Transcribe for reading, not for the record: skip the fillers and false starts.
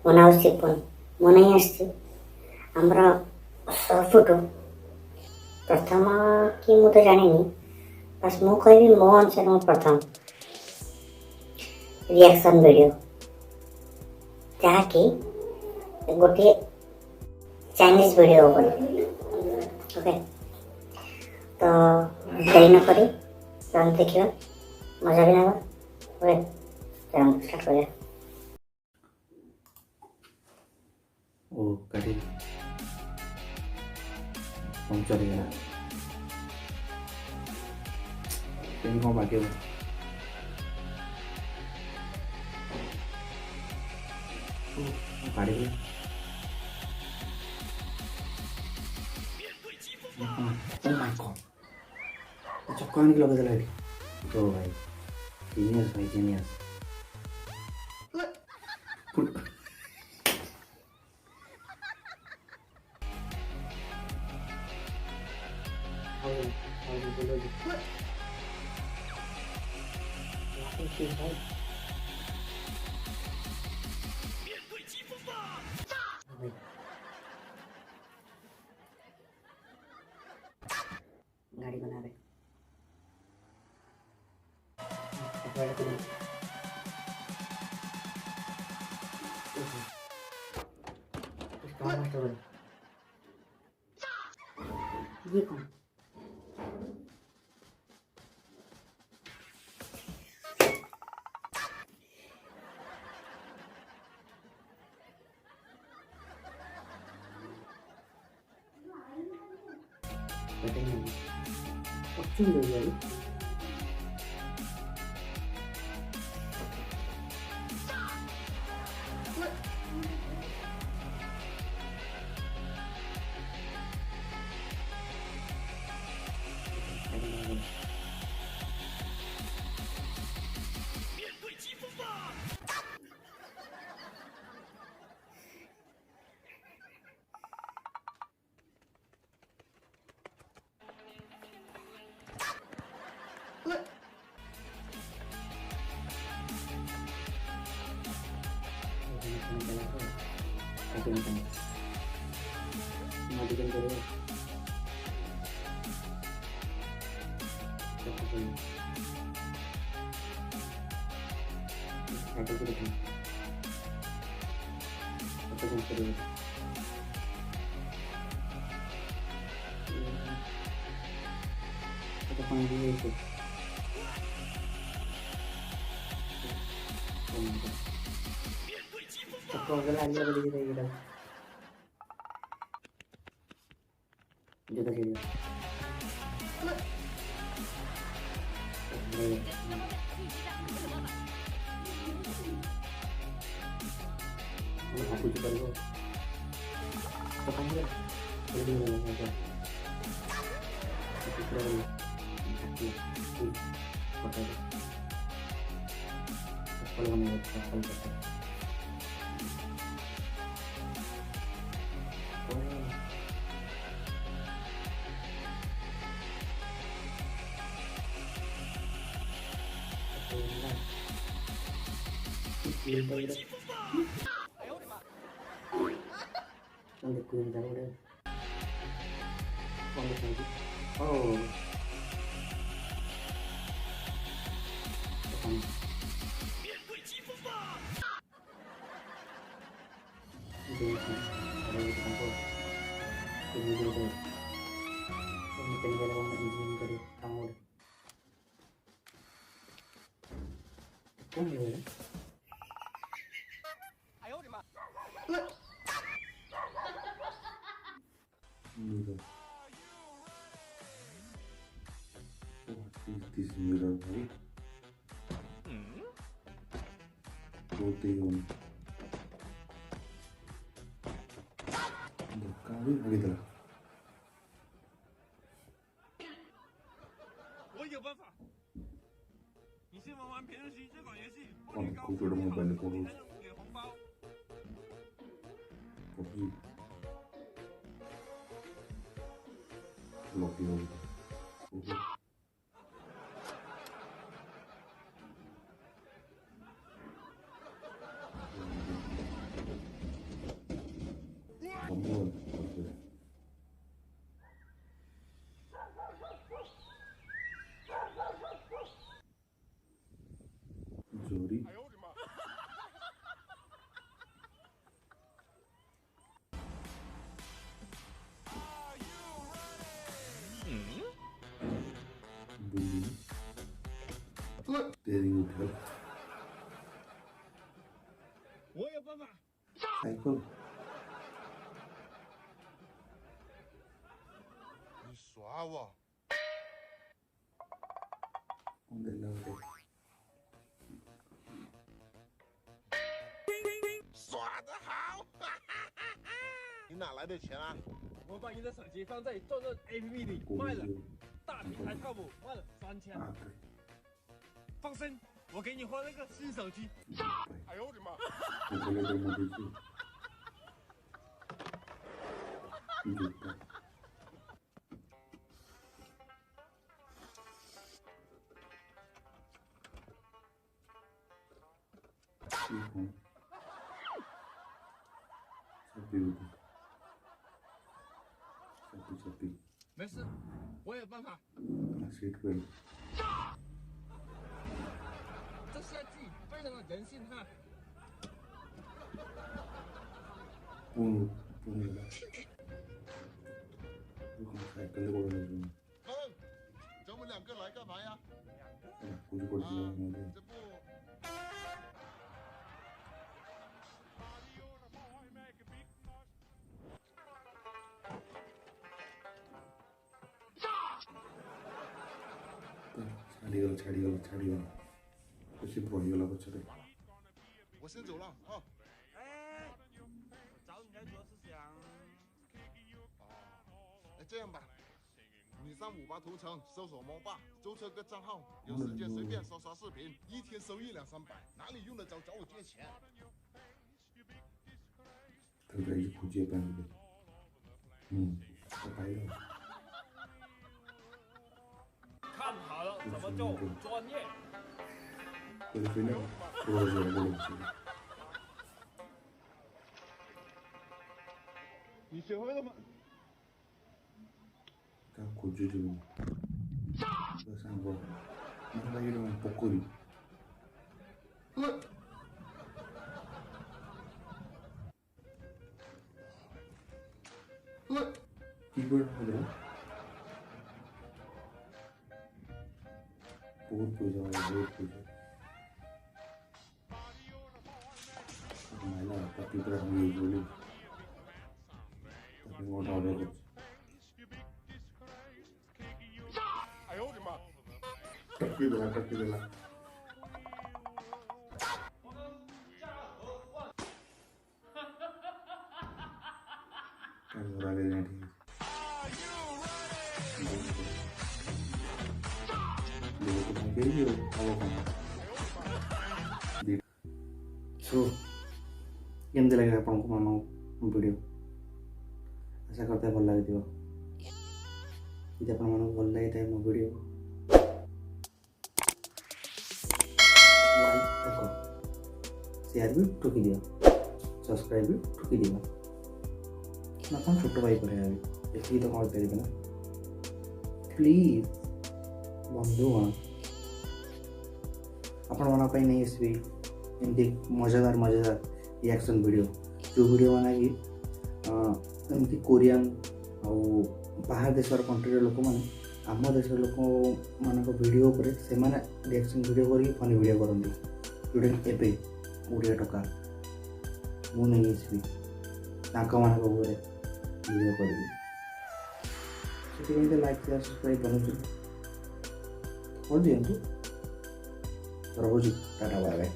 ମୋ ନାଁ ସିପୁନ। ମୁଁ ନେଇ ଆସିଛି ଆମର 100 ଫୁଟ ପ୍ରଥମ କି ମୁଁ ତ ଜାଣିନି, ବାସ୍ ମୁଁ କହିବି ମୋ ଅନୁସାରେ ମୁଁ ପ୍ରଥମ ରିଆକ୍ସନ୍ ଭିଡ଼ିଓ, ଯାହାକି ଗୋଟିଏ ଚାଇନିଜ୍ ଭିଡ଼ିଓ ଉପରେ। ଓକେ, ତ ଡେରି ନ କରି ଚାଲନ୍ତୁ ଦେଖିବା, ମଜା ବି ନେବା। ଓକେ, ଚାଲନ୍ତୁ ଷ୍ଟାର୍ଟ କରିବା। ଓ ଗାଡ଼ି ପଙ୍କଚର୍ ହେଇଗଲା। କେମିତି କ'ଣ ବାଗେଇବ? ଗାଡ଼ି ଚକ ଆଣିକି ଲଗେଇଦେଲା ଏଠି। ଓ ଭାଇ ଜିନିୟସ୍, ଭାଇ ଜିନିୟସ୍। गाड़ी बना रहे ये कौन? What is this mirror, right? Protein. Kali begitu lah. 我有办法。你先玩完别人区这款游戏，我 Kan 给高 aku sudah mau balik ke 你的任务给红包。 Tapi lagi lagi. steering wheel. 我有办法。 Cycle. 你耍我？ On the left. 耍得好！你哪来的钱啊？我把你的手机放在转转 APP 里卖了，大平台跳舞卖了3000。 Ah, okay. 放心，我给你换了个新手机。哎呦我的妈！ Ito lang yung mabisi. Juta. Ipon. Sapi udah. Sapi. 没事，我有办法。 Seat belt. 这设计非常的人性化。 Punut. Lah. Bukan cycle ko lang yun. 哼，咱们两个来干嘛呀？ Kuji-kuji 啊 lang yun. 这不， छाड़ीगला कुछ पड़ीगला पछरे 我先走了啊。哎，找你来主要是想，哎，这样吧，你上58图城搜索猫爸，注册个账号，有时间随便刷刷视频，一天收100-300，哪里用得着找我借钱？ 그러니까 이제 굳이 해봤는데 봐요 看好了怎么做专业。 그래서 그냥 들어오지 않고 你学会了吗？ 그러니까 고주주 그래서 한거 뭔가 이러면 복구리 이걸 하더라? बहुत पूजा महिला पति पर हम ये बोली तभी वो डाले कुछ 哎呦我的妈！ टक्की दिला kan orang lain ni So, କେମିତି ଲାଗିଲା ଆପଣଙ୍କୁ ମାମା ଭିଡ଼ିଓ ଆଶା କରିଥାଏ ଭଲ ଲାଗିଥିବ ଯଦି ଆପଣମାନଙ୍କୁ ଭଲ ଲାଗିଥାଏ ମୋ ଭିଡ଼ିଓ ଲାଇକ୍ ଦେଖ ସେୟାର ବି ଠୁକିଦିଅ ସବସ୍କ୍ରାଇବ୍ ବି ଠୁକିଦିଅ ନା କ'ଣ ଛୋଟ ଭାଇ କରିବା ବି ଏତିକି ତ କହିପାରିବେ ନା ପ୍ଲିଜ୍ ବନ୍ଧୁଗଣ ଆପଣମାନଙ୍କ ପାଇଁ ନେଇ ଆସିବି ଏମିତି ମଜାଦାର ରିଆକ୍ସନ୍ ଭିଡ଼ିଓ ଯେଉଁ ଭିଡ଼ିଓ ମାନେ କି ଏମିତି କୋରିଆନ୍ ଆଉ ବାହାର ଦେଶର କଣ୍ଟ୍ରିର ଲୋକମାନେ ଆମ ଦେଶର ଲୋକମାନଙ୍କ ଭିଡ଼ିଓ ଉପରେ ସେମାନେ ରିଆକ୍ସନ୍ ଭିଡ଼ିଓ କରିକି ଫନି ଭିଡ଼ିଓ କରନ୍ତି ଯେଉଁଟାକି ଏବେ ଓଡ଼ିଆ ଟଙ୍କା ମୁଁ ନେଇ ଆସିବି ତାଙ୍କମାନଙ୍କ ଉପରେ ଭିଡ଼ିଓ କରିବି ସେଥିପାଇଁ ଲାଇକ୍ ସେୟାର ସବସ୍କ୍ରାଇବ୍ କରୁଛନ୍ତି କରିଦିଅନ୍ତୁ ରହୁଛି ଟାଟା ବାଏ ବାଏ